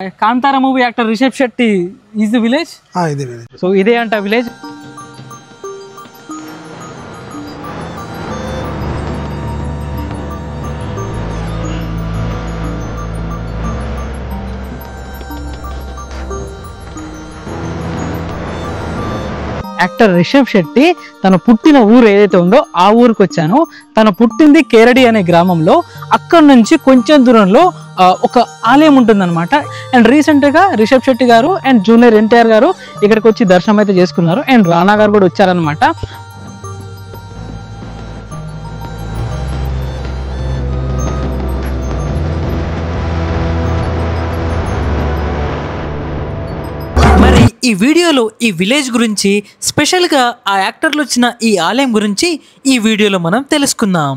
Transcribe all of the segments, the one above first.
Kantara movie actor Rishabh Shetty is the village? Is the village. So, ide anta village? Actor Rishab Shetty తన పుట్టిన ఊరు ఏదైతే ఉందో ఆ ఊరికి వచ్చాను. తన పుట్టింది కేరడి అనే గ్రామంలో. అక్కడి నుంచి కొంచెం దూరంలో ఒక ఆలయం ఉంటుందన్నమాట. అండ్ రీసెంట్గా రిషబ్ శెట్టి గారు అండ్ జూనియర్ ఎన్టీఆర్ గారు ఇక్కడికి వచ్చి దర్శనం అయితే చేసుకున్నారు. అండ్ రానా గారు కూడా వచ్చారనమాట. మరి ఈ వీడియోలో ఈ విలేజ్ గురించి, స్పెషల్గా ఆ యాక్టర్లు వచ్చిన ఈ ఆలయం గురించి ఈ వీడియోలో మనం తెలుసుకుందాం.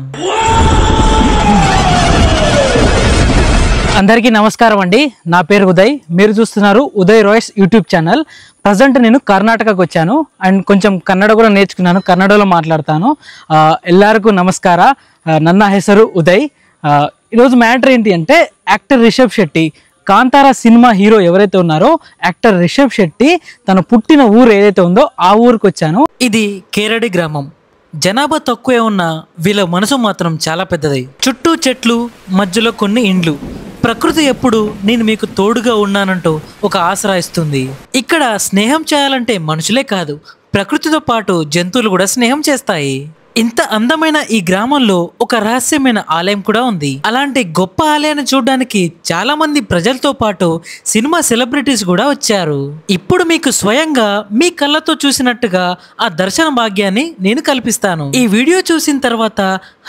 అందరికీ నమస్కారం అండి. నా పేరు ఉదయ్. మీరు చూస్తున్నారు Uday Royce YouTube channel. Present నేను కర్ణాటకకు వచ్చాను అండ్ కొంచెం కన్నడ కూడా నేర్చుకున్నాను. కన్నడలో మాట్లాడతాను. ఎల్లరిಗೂ నమస్కార. ನನ್ನ ಹೆಸರು ఉదయ్. ఈరోజు మ్యాటర్ ఏంటి అంటే, actor Rishab Shetty, Kantara cinema hero ఎవరైతే ఉన్నారో యాక్టర్ రిషబ్ శెట్టి తన పుట్టిన ఊరు ఏదైతే ఉందో ఆ ఊరికి వచ్చాను. ఇది కేరడి గ్రామం. జనాభా తక్కువే ఉన్న వీళ్ళ మనసు మాత్రం చాలా పెద్దది. చుట్టూ చెట్లు, మధ్యలో కొన్ని ఇండ్లు. ప్రకృతి ఎప్పుడు నేను మీకు తోడుగా ఉన్నానంటూ ఒక ఆసరా ఇస్తుంది. ఇక్కడ స్నేహం చేయాలంటే మనుషులే కాదు, ప్రకృతితో పాటు జంతువులు కూడా స్నేహం చేస్తాయి. ఇంత అందమైన ఈ గ్రామంలో ఒక రహస్యమైన ఆలయం కూడా ఉంది. అలాంటి గొప్ప ఆలయాన్ని చూడడానికి చాలా మంది ప్రజలతో పాటు సినిమా సెలబ్రిటీస్ కూడా వచ్చారు. ఇప్పుడు మీకు స్వయంగా మీ కళ్ళతో చూసినట్టుగా ఆ దర్శన భాగ్యాన్ని నేను కల్పిస్తాను. ఈ వీడియో చూసిన తర్వాత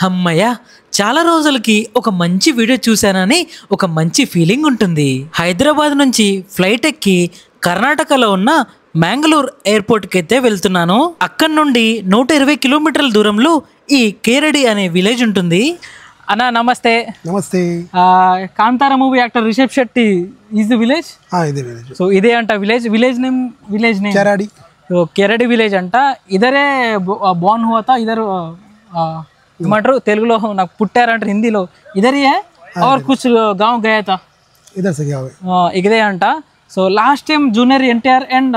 అమ్మయ్య, చాలా రోజులకి ఒక మంచి వీడియో చూశానని ఒక మంచి ఫీలింగ్ ఉంటుంది. హైదరాబాద్ నుంచి ఫ్లైట్ ఎక్కి కర్ణాటకలో ఉన్న మ్యాంగళూరు ఎయిర్పోర్ట్కి అయితే వెళ్తున్నాను. అక్కడి నుండి 120 కిలోమీటర్ల దూరంలో ఈ కేరడి అనే విలేజ్ ఉంటుంది. అన్న నమస్తే. నమస్తే. Kantara movie actor Rishab Shetty is the village? ఇది విలేజ్. సో ఇదే అంట village name Keradi. So Keradi village అంట. ఇదరే బోర్న్ హువా థా ఇదర్. ఏమంటారు తెలుగులో, నాకు పుట్టారంటారు హిందీలో. ఇదర్ హై ఆర్ కుచ్ గాంవ్ గయా థా? ఇదర్ సే గయా హై. ఇదే అంట. So last time junior NTR and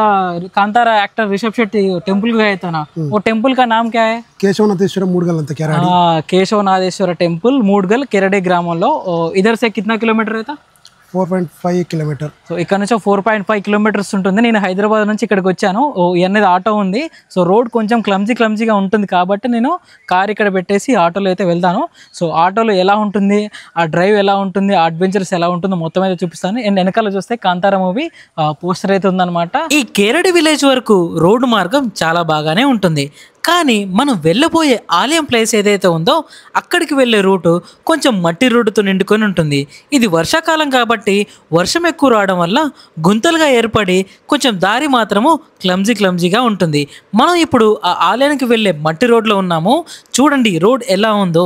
Kantara actor Rishabh Shetty temple गए थे ना, वो टेम्पल का नाम क्या है? केशवनाथेश्वर मूडगल अंत केरडी. केशवनाथेश्वर टेम्पल मूडगल केरडी ग्रामंलो. इधर से कितना किलोमीटर रहता? 4.5 కిలోమీటర్. సో ఇక్కడ నుంచి 4.5 కిలోమీటర్స్ ఉంటుంది. నేను హైదరాబాద్ నుంచి ఇక్కడికి వచ్చాను. అనేది ఆటో ఉంది. సో రోడ్ కొంచెం క్లమ్జీగా ఉంటుంది కాబట్టి నేను కార్ ఇక్కడ పెట్టేసి ఆటోలో అయితే వెళ్తాను. సో ఆటోలో ఎలా ఉంటుంది, ఆ డ్రైవ్ ఎలా ఉంటుంది, ఆ అడ్వెంచర్స్ ఎలా ఉంటుందో మొత్తం అయితే చూపిస్తాను. అండ్ వెనకాల చూస్తే కాంతారా మూవీ పోస్టర్ అయితే ఉందన్నమాట. ఈ కేరడి విలేజ్ వరకు రోడ్డు మార్గం చాలా బాగానే ఉంటుంది. కానీ మనం వెళ్ళబోయే ఆలయం ప్లేస్ ఏదైతే ఉందో అక్కడికి వెళ్ళే రూటు కొంచెం మట్టి రోడ్డుతో నిండుకొని ఉంటుంది. ఇది వర్షాకాలం కాబట్టి వర్షం ఎక్కువ రావడం వల్ల గుంతలుగా ఏర్పడి కొంచెం దారి మాత్రము క్లమ్జీగా ఉంటుంది. మనం ఇప్పుడు ఆ ఆలయానికి వెళ్ళే మట్టి రోడ్లో ఉన్నాము. చూడండి రోడ్ ఎలా ఉందో.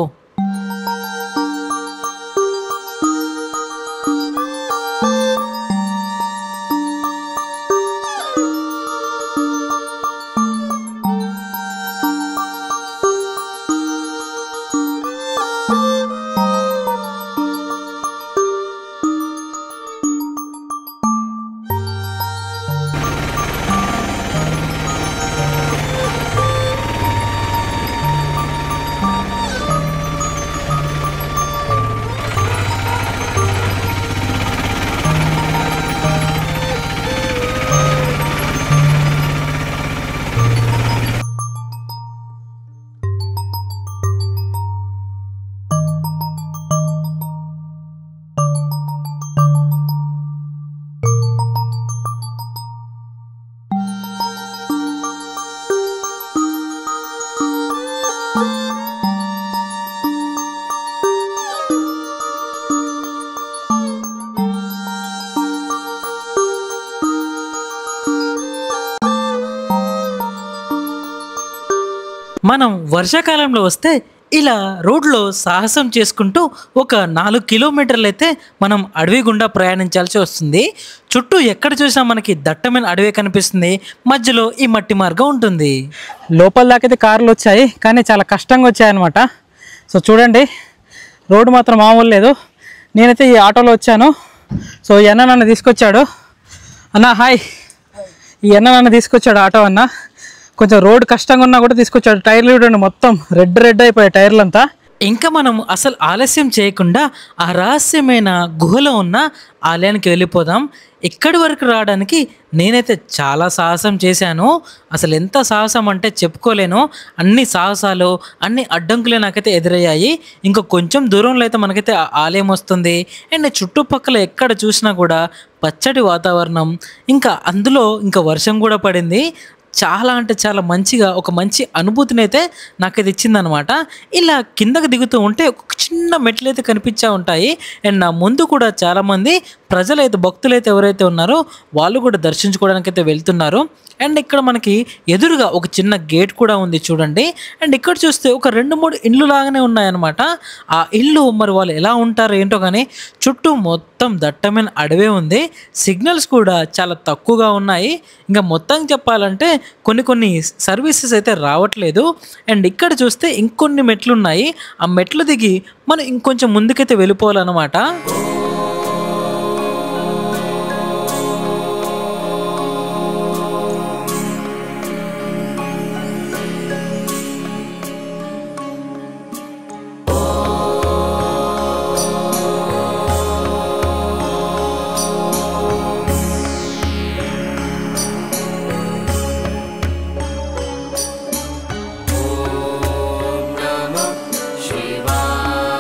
మనం వర్షాకాలంలో వస్తే ఇలా రోడ్లో సాహసం చేసుకుంటూ ఒక 4 కిలోమీటర్లు అయితే మనం అడవి గుండా ప్రయాణించాల్సి వస్తుంది. చుట్టూ ఎక్కడ చూసినా మనకి దట్టమైన అడవి కనిపిస్తుంది. మధ్యలో ఈ మట్టి మార్గం ఉంటుంది. లోపల దాకైతే కార్లు వచ్చాయి, కానీ చాలా కష్టంగా వచ్చాయన్నమాట. సో చూడండి, రోడ్డు మాత్రం మామూలు లేదు. నేనైతే ఈ ఆటోలో వచ్చాను. సో ఈ అన్న నన్ను తీసుకొచ్చాడు. అన్న హాయ్. ఈ అన్న నన్ను తీసుకొచ్చాడు ఆటో అన్న. కొంచెం రోడ్ కష్టంగా ఉన్నా కూడా తీసుకొచ్చాడు. టైర్లు చూడండి మొత్తం రెడ్ అయిపోయాయి టైర్లంతా. ఇంకా మనం అసలు ఆలస్యం చేయకుండా ఆ రహస్యమైన గుహలో ఉన్న ఆలయానికి వెళ్ళిపోదాం. ఇక్కడి వరకు రావడానికి నేనైతే చాలా సాహసం చేశాను. అసలు ఎంత సాహసం అంటే చెప్పుకోలేను. అన్ని సాహసాలు, అన్ని అడ్డంకులే నాకైతే ఎదురయ్యాయి. ఇంకా కొంచెం దూరంలో అయితే మనకైతే ఆలయం వస్తుంది. అండ్ చుట్టుపక్కల ఎక్కడ చూసినా కూడా పచ్చటి వాతావరణం, ఇంకా అందులో ఇంకా వర్షం కూడా పడింది. చాలా అంటే చాలా మంచిగా ఒక మంచి అనుభూతిని అయితే నాకైతే ఇచ్చిందనమాట. ఇలా కిందకు దిగుతూ ఉంటే ఒక చిన్న మెట్లు అయితే కనిపించా ఉంటాయి. అండ్ నా ముందు కూడా చాలామంది ప్రజలైతే భక్తులైతే ఎవరైతే ఉన్నారో వాళ్ళు కూడా దర్శించుకోవడానికి అయితే వెళ్తున్నారు. అండ్ ఇక్కడ మనకి ఎదురుగా ఒక చిన్న గేట్ కూడా ఉంది చూడండి. అండ్ ఇక్కడ చూస్తే ఒక 2-3 ఇండ్లు లాగానే ఉన్నాయన్నమాట. ఆ ఇల్లు మరి వాళ్ళు ఎలా ఉంటారో ఏంటో కానీ చుట్టూ మొత్తం దట్టమైన అడవే ఉంది. సిగ్నల్స్ కూడా చాలా తక్కువగా ఉన్నాయి. ఇంకా మొత్తం చెప్పాలంటే కొన్ని సర్వీసెస్ అయితే రావట్లేదు. అండ్ ఇక్కడ చూస్తే ఇంకొన్ని మెట్లు ఉన్నాయి. ఆ మెట్లు దిగి మనం ఇంకొంచెం ముందుకైతే వెళ్ళిపోవాలన్నమాట.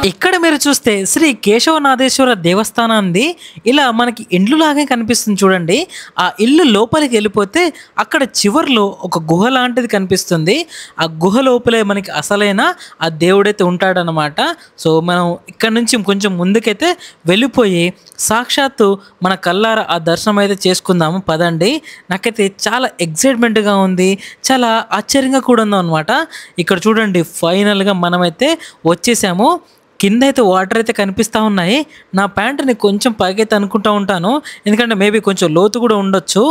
ఇక్కడ మీరు చూస్తే శ్రీ కేశవనాథేశ్వర దేవస్థానం ఉంది. ఇలా మనకి ఇండ్లు లాగే కనిపిస్తుంది చూడండి. ఆ ఇల్లు లోపలికి వెళ్ళిపోతే అక్కడ చివర్లో ఒక గుహ లాంటిది కనిపిస్తుంది. ఆ గుహ లోపలే మనకి అసలైన ఆ దేవుడైతే ఉంటాడనమాట. సో మనం ఇక్కడ నుంచి కొంచెం ముందుకైతే వెళ్ళిపోయి సాక్షాత్తు మన కల్లారా ఆ దర్శనం అయితే చేసుకుందాము పదండి. నాకైతే చాలా ఎక్సైట్మెంట్గా ఉంది, చాలా ఆశ్చర్యంగా కూడా ఉందన్నమాట. ఇక్కడ చూడండి ఫైనల్గా మనమైతే వచ్చేసాము. కింద అయితే వాటర్ అయితే కనిపిస్తూ ఉన్నాయి. నా ప్యాంటుని కొంచెం పైకైతే అనుకుంటూ ఉంటాను, ఎందుకంటే మేబీ కొంచెం లోతు కూడా ఉండొచ్చు.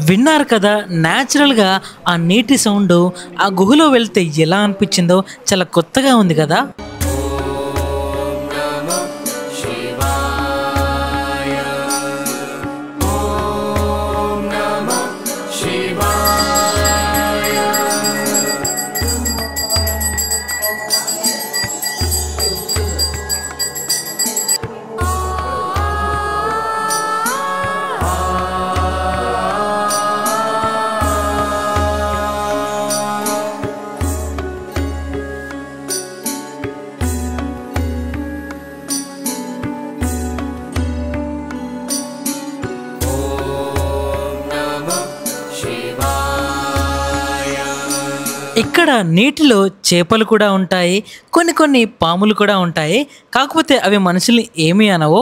విన్నారు కదా, న్యాచురల్గా ఆ నీటి సౌండ్ ఆ గుహలో వెళ్తే ఎలా అనిపించిందో చాలా కొత్తగా ఉంది కదా. ఇక్కడ నీటిలో చేపలు కూడా ఉంటాయి, కొన్ని పాములు కూడా ఉంటాయి. కాకపోతే అవి మనుషుల్ని ఏమీ అనవు.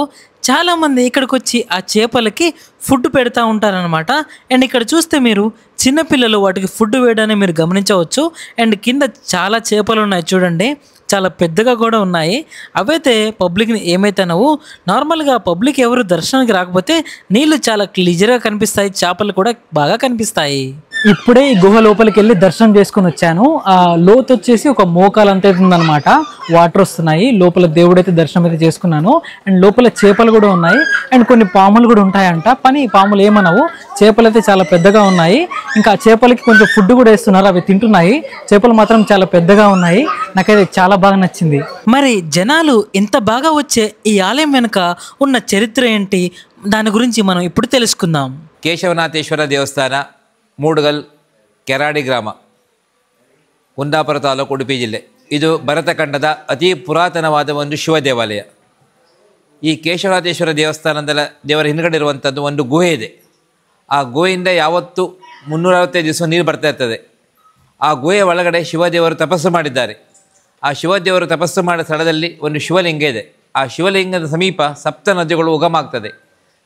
చాలామంది ఇక్కడికి వచ్చి ఆ చేపలకి ఫుడ్ పెడతా ఉంటారనమాట. అండ్ ఇక్కడ చూస్తే మీరు చిన్నపిల్లలు వాటికి ఫుడ్ వేయడాన్ని మీరు గమనించవచ్చు. అండ్ కింద చాలా చేపలు ఉన్నాయి చూడండి, చాలా పెద్దగా కూడా ఉన్నాయి. అవైతే పబ్లిక్ని ఏమైతే అనవు. నార్మల్గా పబ్లిక్ ఎవరు దర్శనానికి రాకపోతే నీళ్లు చాలా క్లియర్గా కనిపిస్తాయి, చేపలు కూడా బాగా కనిపిస్తాయి. ఇప్పుడే ఈ గుహ లోపలికి వెళ్ళి దర్శనం చేసుకుని వచ్చాను. ఆ లోతు వచ్చేసి ఒక మోకాలంత ఉందన్నమాట. వాటర్ వస్తున్నాయి లోపల. దేవుడైతే దర్శనం అయితే చేసుకున్నాను. అండ్ లోపల చేపలు కూడా ఉన్నాయి. అండ్ కొన్ని పాములు కూడా ఉంటాయంట. పని పాములు ఏమనవు, చేపలు అయితే చాలా పెద్దగా ఉన్నాయి. ఇంకా చేపలకి కొంచెం ఫుడ్ కూడా వేస్తున్నారు, అవి తింటున్నాయి. చేపలు మాత్రం చాలా పెద్దగా ఉన్నాయి. నాకైతే చాలా బాగా నచ్చింది. మరి జనాలు ఇంత బాగా వచ్చే ఈ ఆలయం వెనుక ఉన్న చరిత్ర ఏంటి, దాని గురించి మనం ఇప్పుడు తెలుసుకుందాం. ಕೇಶವನಾಥೇಶ್ವರ ದೇವಸ್ಥಾನ ಮೂಡುಗಲ್ ಕೆರಾಡಿ ಗ್ರಾಮ, ಕುಂದಾಪುರ ತಾಲೂಕು, ಉಡುಪಿ ಜಿಲ್ಲೆ. ಇದು ಭರತಖಂಡದ ಅತಿ ಪುರಾತನವಾದ ಒಂದು ಶಿವ ದೇವಾಲಯ. ಈ ಕೇಶವನಾಥೇಶ್ವರ ದೇವಸ್ಥಾನದ ದೇವರ ಹಿಂದುಗಡೆ ಇರುವಂಥದ್ದು ಒಂದು ಗುಹೆ ಇದೆ. ಆ ಗುಹೆಯಿಂದ ಯಾವತ್ತೂ 365 ದಿವಸ ನೀರು ಬರ್ತಾ ಇರ್ತದೆ. ಆ ಗುಹೆಯ ಒಳಗಡೆ ಶಿವದೇವರು ತಪಸ್ಸು ಮಾಡಿದ್ದಾರೆ. ಆ ಶಿವದೇವರು ತಪಸ್ಸು ಮಾಡಿದ ಸ್ಥಳದಲ್ಲಿ ಒಂದು ಶಿವಲಿಂಗ ಇದೆ. ಆ ಶಿವಲಿಂಗದ ಸಮೀಪ ಸಪ್ತ ನದಿಗಳು ಉಗಮ ಆಗ್ತದೆ.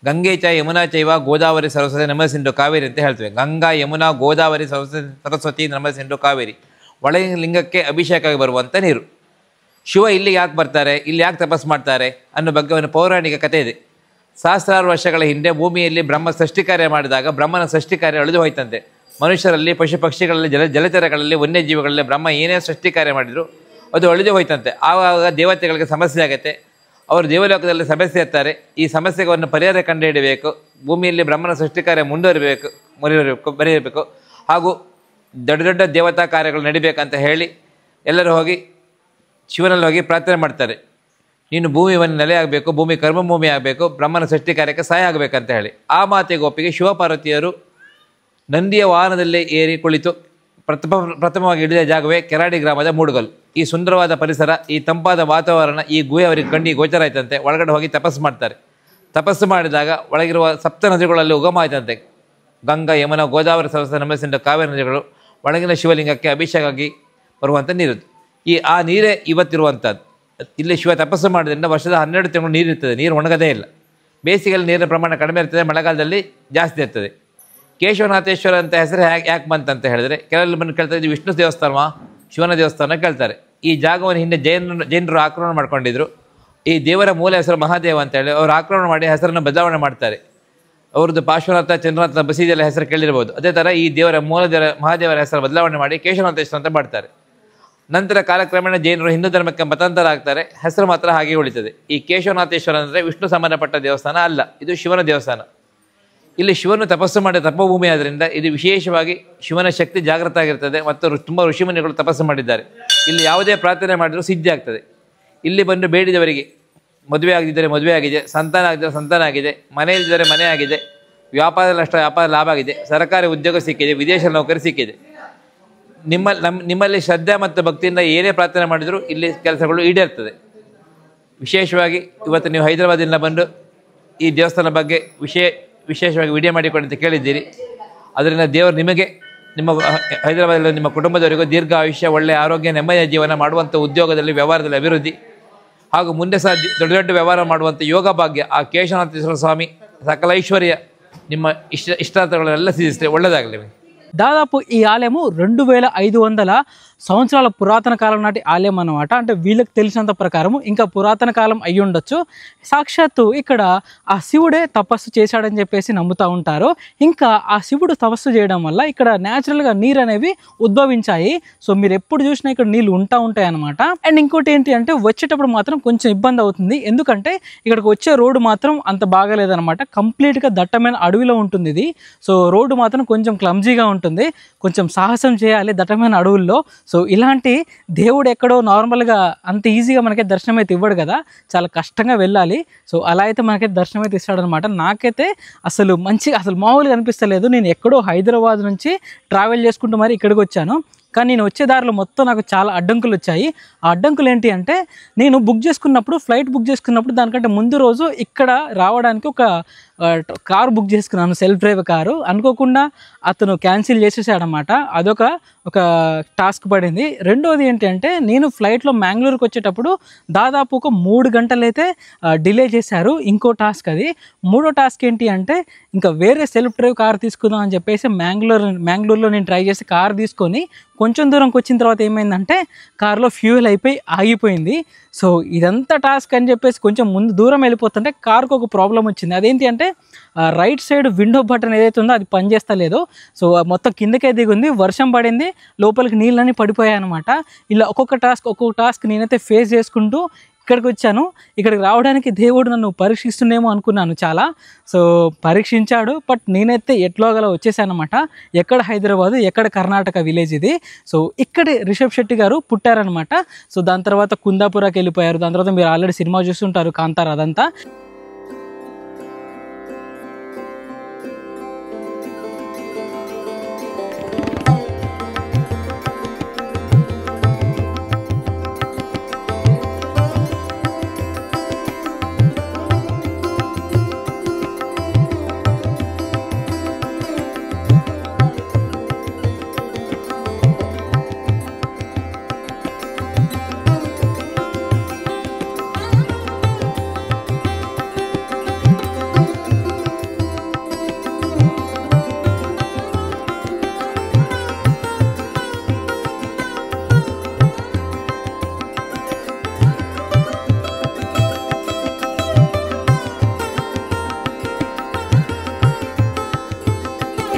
ಗಂಗೆ ಚ ಯಮುನಾ ಚೈವ ಗೋದಾವರಿ ಸರಸ್ವತಿ ನಮಸ್ಸಿಂಡು ಕಾವೇರಿ ಅಂತ ಹೇಳ್ತೇವೆ. ಗಂಗಾ ಯಮುನಾ ಗೋದಾವರಿ ಸರಸ್ವತಿ ನಮಸ್ಸಿಂಡು ಕಾವೇರಿ, ಒಳಗಿನ ಲಿಂಗಕ್ಕೆ ಅಭಿಷೇಕ ಆಗಿ ಬರುವಂಥ ನೀರು. ಶಿವ ಇಲ್ಲಿ ಯಾಕೆ ಬರ್ತಾರೆ, ಇಲ್ಲಿ ಯಾಕೆ ತಪಸ್ಸು ಮಾಡ್ತಾರೆ ಅನ್ನೋ ಬಗ್ಗೆ ಒಂದು ಪೌರಾಣಿಕ ಕಥೆ ಇದೆ. ಸಹಸ್ರಾರು ವರ್ಷಗಳ ಹಿಂದೆ ಭೂಮಿಯಲ್ಲಿ ಬ್ರಹ್ಮ ಸೃಷ್ಟಿ ಕಾರ್ಯ ಮಾಡಿದಾಗ ಬ್ರಹ್ಮನ ಸೃಷ್ಟಿ ಕಾರ್ಯ ಅಳಿದು ಹೋಯ್ತಂತೆ. ಮನುಷ್ಯರಲ್ಲಿ, ಪಶು ಪಕ್ಷಿಗಳಲ್ಲಿ, ಜಲಚರಗಳಲ್ಲಿ, ವನ್ಯಜೀವಿಗಳಲ್ಲಿ ಬ್ರಹ್ಮ ಏನೇ ಸೃಷ್ಟಿ ಕಾರ್ಯ ಮಾಡಿದ್ರು ಅದು ಅಳಿದು ಹೋಯ್ತಂತೆ. ಆವಾಗ ದೇವತೆಗಳಿಗೆ ಸಮಸ್ಯೆ ಆಗುತ್ತೆ. ಅವರು ದೇವಲೋಕದಲ್ಲಿ ಸಮಸ್ಯೆ ಇರ್ತಾರೆ. ಈ ಸಮಸ್ಯೆಗಳನ್ನು ಪರಿಹಾರ ಕಂಡುಹಿಡಬೇಕು, ಭೂಮಿಯಲ್ಲಿ ಬ್ರಹ್ಮನ ಸೃಷ್ಟಿ ಕಾರ್ಯ ಬರೆಯಬೇಕು ಹಾಗೂ ದೊಡ್ಡ ದೊಡ್ಡ ದೇವತಾ ಕಾರ್ಯಗಳು ನಡಿಬೇಕಂತ ಹೇಳಿ ಎಲ್ಲರೂ ಹೋಗಿ ಶಿವನಲ್ಲಿ ಹೋಗಿ ಪ್ರಾರ್ಥನೆ ಮಾಡ್ತಾರೆ. ನೀನು ಭೂಮಿಯನ್ನು ನೆಲೆ ಆಗಬೇಕು, ಭೂಮಿ ಕರ್ಮಭೂಮಿ ಆಗಬೇಕು, ಬ್ರಹ್ಮನ ಸೃಷ್ಟಿ ಕಾರ್ಯಕ್ಕೆ ಸಹಾಯ ಆಗಬೇಕಂತ ಹೇಳಿ. ಆ ಮಾತಿಗೆ ಒಪ್ಪಿಗೆ ಶಿವಪಾರ್ವತಿಯರು ನಂದಿಯ ವಾಹನದಲ್ಲೇ ಏರಿ ಕುಳಿತು ಪ್ರಥಮವಾಗಿ ಹಿಡಿದ ಜಾಗವೇ ಕೆರಾಡಿ ಗ್ರಾಮದ ಮೂಡುಗಲ್ಲು. ಈ ಸುಂದರವಾದ ಪರಿಸರ, ಈ ತಂಪಾದ ವಾತಾವರಣ, ಈ ಗುಹೆ ಅವರಿಗೆ ಕಣ್ಣಿಗೆ ಗೋಚರ ಆಯ್ತಂತೆ. ಒಳಗಡೆ ಹೋಗಿ ತಪಸ್ಸು ಮಾಡ್ತಾರೆ. ತಪಸ್ಸು ಮಾಡಿದಾಗ ಒಳಗಿರುವ ಸಪ್ತ ನದಿಗಳಲ್ಲಿ ಉಗಮ ಆಯ್ತಂತೆ. ಗಂಗಾ, ಯಮುನಾ, ಗೋದಾವರಿ ಸರಸ್ವತಿ ನಮಸ್ಸಿಂದ ಕಾವೇರಿ ನದಿಗಳು ಒಳಗಿನ ಶಿವಲಿಂಗಕ್ಕೆ ಅಭಿಷೇಕ ಆಗಿ ಬರುವಂಥ ನೀರದು. ಆ ನೀರೇ ಇವತ್ತಿರುವಂಥದ್ದು. ಇಲ್ಲಿ ಶಿವ ತಪಸ್ಸು ಮಾಡೋದ್ರಿಂದ ವರ್ಷದ 12 ತಿಂಗಳು ನೀರಿರ್ತದೆ, ನೀರು ಒಣಗದೇ ಇಲ್ಲ. ಬೇಸಿಗೆಯಲ್ಲಿ ನೀರಿನ ಪ್ರಮಾಣ ಕಡಿಮೆ ಇರ್ತದೆ, ಮಳೆಗಾಲದಲ್ಲಿ ಜಾಸ್ತಿ ಇರ್ತದೆ. ಕೇಶವನಾಥೇಶ್ವರ ಅಂತ ಹೆಸರು ಯಾಕೆ ಬಂತಂತ ಹೇಳಿದ್ರೆ, ಕೆಲವರು ಬಂದು ಕೇಳ್ತಾರೆ ಇದು ವಿಷ್ಣು ದೇವಸ್ಥಾನವಾ ಶಿವನ ದೇವಸ್ಥಾನ ಕೇಳ್ತಾರೆ. ಈ ಜಾಗವನ್ನು ಹಿಂದೆ ಜೈನರು ಆಕ್ರಮಣ ಮಾಡ್ಕೊಂಡಿದ್ರು. ಈ ದೇವರ ಮೂಲ ಹೆಸರು ಮಹಾದೇವ ಅಂತೇಳಿ ಅವರು ಆಕ್ರಮಣ ಮಾಡಿ ಹೆಸರನ್ನು ಬದಲಾವಣೆ ಮಾಡ್ತಾರೆ. ಅವ್ರದ್ದು ಪಾರ್ಶ್ವನಾಥ, ಚಂದ್ರನಾಥ, ಬಸೀದೆಲ್ಲ ಹೆಸರು ಕೇಳಿರ್ಬೋದು. ಅದೇ ಥರ ಈ ದೇವರ ಮೂಲ ಮಹಾದೇವರ ಹೆಸರು ಬದಲಾವಣೆ ಮಾಡಿ ಕೇಶವನಾಥೇಶ್ವರ ಅಂತ ಮಾಡ್ತಾರೆ. ನಂತರ ಕಾಲಕ್ರಮೇಣ ಜೈನರು ಹಿಂದೂ ಧರ್ಮಕ್ಕೆ ಮತಾಂತರ ಆಗ್ತಾರೆ, ಹೆಸರು ಮಾತ್ರ ಹಾಗೆ ಉಳಿತದೆ. ಈ ಕೇಶವನಾಥೇಶ್ವರ ಅಂದರೆ ವಿಷ್ಣು ಸಂಬಂಧಪಟ್ಟ ದೇವಸ್ಥಾನ ಅಲ್ಲ, ಇದು ಶಿವನ ದೇವಸ್ಥಾನ. ಇಲ್ಲಿ ಶಿವನು ತಪಸ್ಸು ಮಾಡಿದ ತಪಭೂಮಿ ಆದ್ದರಿಂದ ಇದು ವಿಶೇಷವಾಗಿ ಶಿವನ ಶಕ್ತಿ ಜಾಗೃತ ಆಗಿರ್ತದೆ ಮತ್ತು ತುಂಬ ಋಷಿಮುನಿಗಳು ತಪಸ್ಸು ಮಾಡಿದ್ದಾರೆ. ಇಲ್ಲಿ ಯಾವುದೇ ಪ್ರಾರ್ಥನೆ ಮಾಡಿದರೂ ಸಿದ್ಧಿ ಆಗ್ತದೆ. ಇಲ್ಲಿ ಬಂದು ಬೇಡಿದವರಿಗೆ ಮದುವೆ ಆಗದಿದ್ದರೆ ಮದುವೆ ಆಗಿದೆ, ಸಂತಾನ ಆಗಿದ್ದರೆ ಸಂತಾನ ಆಗಿದೆ, ಮನೆ ಇದ್ದರೆ ಮನೆ ಆಗಿದೆ, ವ್ಯಾಪಾರದಲ್ಲಿ ಅಷ್ಟು ವ್ಯಾಪಾರ ಲಾಭ ಆಗಿದೆ, ಸರ್ಕಾರಿ ಉದ್ಯೋಗ ಸಿಕ್ಕಿದೆ, ವಿದೇಶ ನೌಕರಿ ಸಿಕ್ಕಿದೆ. ನಿಮ್ಮಲ್ಲಿ ಶ್ರದ್ಧೆ ಮತ್ತು ಭಕ್ತಿಯಿಂದ ಏನೇ ಪ್ರಾರ್ಥನೆ ಮಾಡಿದರೂ ಇಲ್ಲಿ ಕೆಲಸಗಳು ಈಡೇರ್ತದೆ. ವಿಶೇಷವಾಗಿ ಇವತ್ತು ನೀವು ಹೈದರಾಬಾದಿಂದ ಬಂದು ಈ ದೇವಸ್ಥಾನ ಬಗ್ಗೆ ವಿಶೇಷವಾಗಿ ವಿಡಿಯೋ ಮಾಡಿಕೊಂಡು ಅಂತ ಕೇಳಿದ್ದೀರಿ. ಅದರಿಂದ ದೇವರು ನಿಮಗೆ, ನಿಮ್ಮ ಹೈದರಾಬಾದಲ್ಲಿ ನಿಮ್ಮ ಕುಟುಂಬದವರಿಗೂ ದೀರ್ಘ ಆಯುಷ್ಯ, ಒಳ್ಳೆಯ ಆರೋಗ್ಯ, ನೆಮ್ಮದಿಯ ಜೀವನ ಮಾಡುವಂಥ ಉದ್ಯೋಗದಲ್ಲಿ, ವ್ಯವಹಾರದಲ್ಲಿ ಅಭಿವೃದ್ಧಿ ಹಾಗೂ ಮುಂದೆ ಸಹ ದೊಡ್ಡ ದೊಡ್ಡ ವ್ಯವಹಾರ ಮಾಡುವಂಥ ಯೋಗ ಭಾಗ್ಯ ಆ ಕೇಶವನಾಥೇಶ್ವರ ಸ್ವಾಮಿ ಸಕಲ ಐಶ್ವರ್ಯ ನಿಮ್ಮ ಇಷ್ಟಾರ್ಥಗಳನ್ನೆಲ್ಲ ಸಿದ್ಧಿಸ್ತೇ. ಒಳ್ಳೆಯದಾಗಲಿ. దాదాపు ఈ ఆలయము 2500 సంవత్సరాల పురాతన కాలం నాటి ఆలయం అన్నమాట. అంటే వీళ్ళకి తెలిసినంత ప్రకారము ఇంకా పురాతన కాలం అయ్యి ఉండొచ్చు. సాక్షాత్తు ఇక్కడ ఆ శివుడే తపస్సు చేశాడని చెప్పేసి నమ్ముతూ ఉంటారు. ఇంకా ఆ శివుడు తపస్సు చేయడం వల్ల ఇక్కడ న్యాచురల్గా నీరు అనేవి ఉద్భవించాయి. సో మీరు ఎప్పుడు చూసినా ఇక్కడ నీళ్ళు ఉంటాయి అన్నమాట. అండ్ ఇంకోటి ఏంటి అంటే వచ్చేటప్పుడు మాత్రం కొంచెం ఇబ్బంది అవుతుంది. ఎందుకంటే ఇక్కడికి వచ్చే రోడ్డు మాత్రం అంత బాగాలేదన్నమాట. కంప్లీట్గా దట్టమైన అడవిలో ఉంటుంది ఇది. సో రోడ్డు మాత్రం కొంచెం క్లమ్జీగా ఉంటుంది, కొంచెం సాహసం చేయాలి దట్టమైన అడవుల్లో. సో ఇలాంటి దేవుడు ఎక్కడో నార్మల్గా అంత ఈజీగా మనకి దర్శనం అయితే ఇవ్వడు కదా, చాలా కష్టంగా వెళ్ళాలి. సో అలా అయితే మనకైతే దర్శనం అయితే ఇస్తాడనమాట. నాకైతే అసలు మామూలుగా అనిపిస్తలేదు. నేను ఎక్కడో హైదరాబాద్ నుంచి ట్రావెల్ చేసుకుంటూ మరి ఇక్కడికి వచ్చాను. కానీ నేను వచ్చే దారిలో మొత్తం నాకు చాలా అడ్డంకులు వచ్చాయి. ఆ అడ్డంకులు ఏంటి అంటే, నేను ఫ్లైట్ బుక్ చేసుకున్నప్పుడు దానికంటే ముందు రోజు ఇక్కడ రావడానికి ఒక కారు బుక్ చేసుకున్నాను, సెల్ఫ్ డ్రైవ్ కారు. అనుకోకుండా అతను క్యాన్సిల్ చేసేసాడనమాట. అదొక టాస్క్ పడింది. రెండోది ఏంటి అంటే, నేను ఫ్లైట్లో మ్యాంగ్లూరుకి వచ్చేటప్పుడు దాదాపు ఒక 3 గంటలైతే డిలే చేశారు. ఇంకో టాస్క్ అది. మూడో టాస్క్ ఏంటి అంటే, ఇంకా వేరే సెల్ఫ్ డ్రైవ్ కారు తీసుకుందాం అని చెప్పేసి మ్యాంగ్లూరులో నేను ట్రై చేసి కారు తీసుకొని కొంచెం దూరంకి వచ్చిన తర్వాత ఏమైందంటే, కారులో ఫ్యూయల్ అయిపోయి ఆగిపోయింది. సో ఇదంతా టాస్క్ అని చెప్పేసి కొంచెం ముందు దూరం వెళ్ళిపోతుంటే కారుకు ఒక ప్రాబ్లం వచ్చింది. అదేంటి అంటే, రైట్ సైడ్ విండో బటన్ ఏదైతే ఉందో అది పనిచేస్తలేదు. సో మొత్తం కిందకే దిగుంది, వర్షం పడింది, లోపలికి నీళ్ళని పడిపోయాయి అనమాట. ఇలా ఒక్కొక్క టాస్క్ నేనైతే ఫేస్ చేసుకుంటూ ఇక్కడికి వచ్చాను. ఇక్కడికి రావడానికి దేవుడు నన్ను పరీక్షిస్తుండేమో అనుకున్నాను చాలా. సో పరీక్షించాడు. బట్ నేనైతే ఎట్లాగలా వచ్చేసాను అనమాట. ఎక్కడ హైదరాబాదు, ఎక్కడ కర్ణాటక విలేజ్ ఇది. సో ఇక్కడే రిషబ్ శెట్టి గారు పుట్టారనమాట. సో దాని తర్వాత కుందాపురాకి వెళ్ళిపోయారు. దాని తర్వాత మీరు ఆల్రెడీ సినిమా చూస్తుంటారు, కాంతార, అదంతా.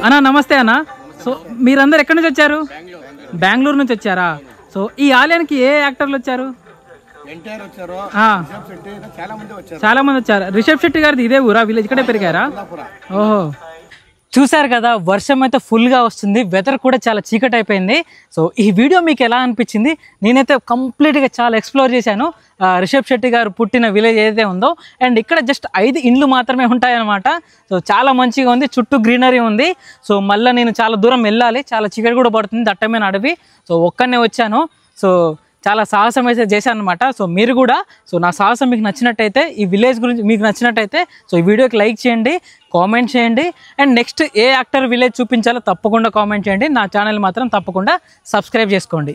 అన్నా నమస్తే అన్న. సో మీరందరు ఎక్కడి నుంచి వచ్చారు? బెంగళూరు నుంచి వచ్చారా? సో ఈ ఆలయానికి ఏ యాక్టర్లు వచ్చారు? చాలా మంది వచ్చారు. రిషబ్ శెట్టి గారిది ఇదే ఊరా? విలేజ్ ఇక్కడే పెరిగారా? ఓహో, చూసారు కదా, వర్షం అయితే ఫుల్గా వస్తుంది, వెదర్ కూడా చాలా చీకటి అయిపోయింది. సో ఈ వీడియో మీకు ఎలా అనిపించింది? నేనైతే కంప్లీట్గా చాలా ఎక్స్ప్లోర్ చేశాను రిషబ్ శెట్టి గారు పుట్టిన విలేజ్ ఏదైతే ఉందో. అండ్ ఇక్కడ జస్ట్ 5 ఇండ్లు మాత్రమే ఉంటాయన్నమాట. సో చాలా మంచిగా ఉంది, చుట్టూ గ్రీనరీ ఉంది. సో మళ్ళీ నేను చాలా దూరం వెళ్ళాలి, చాలా చీకటి కూడా పడుతుంది, దట్టమైన అడవి. సో ఒక్కనే వచ్చాను. సో చాలా సాహసం అయితే చేశాను అనమాట. సో మీరు కూడా, సో నా సాహసం మీకు నచ్చినట్టయితే, ఈ విలేజ్ గురించి మీకు నచ్చినట్టయితే, సో ఈ వీడియోకి లైక్ చేయండి, కామెంట్ చేయండి. అండ్ నెక్స్ట్ ఏ యాక్టర్ విలేజ్ చూపించాలో తప్పకుండా కామెంట్ చేయండి. నా ఛానల్ మాత్రం తప్పకుండా సబ్స్క్రైబ్ చేసుకోండి.